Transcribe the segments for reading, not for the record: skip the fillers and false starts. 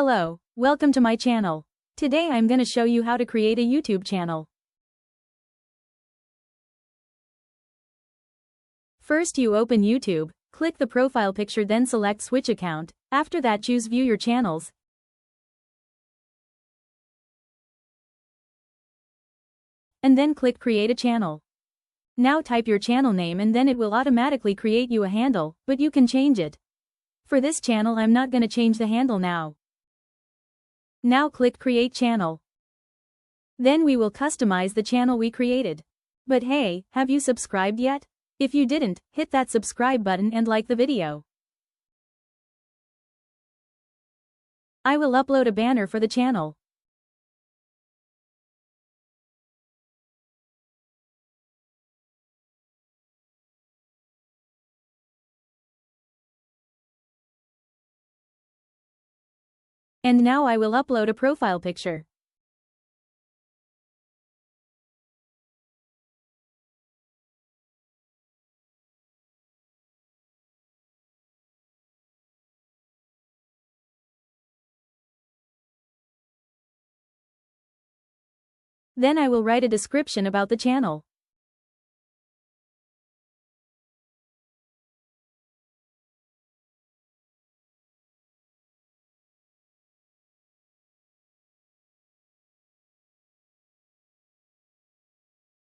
Hello, welcome to my channel. Today I'm gonna show you how to create a YouTube channel. First you open YouTube, click the profile picture, then select switch account. After that choose view your channels. And then click create a channel. Now type your channel name and then it will automatically create you a handle, but you can change it. For this channel I'm not gonna change the handle now. Now click create channel. Then we will customize the channel we created. But hey, have you subscribed yet? If you didn't, hit that subscribe button and like the video. I will upload a banner for the channel. And now I will upload a profile picture. Then I will write a description about the channel.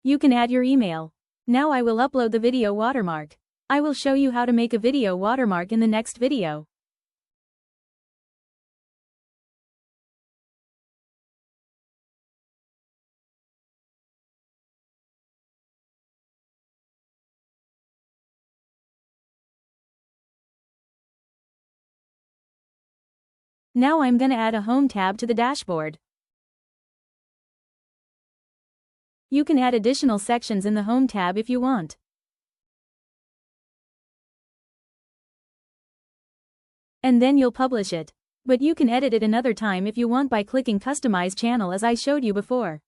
You can add your email. Now I will upload the video watermark. I will show you how to make a video watermark in the next video. Now I'm gonna add a home tab to the dashboard. You can add additional sections in the home tab if you want. And then you'll publish it. But you can edit it another time if you want by clicking customize channel as I showed you before.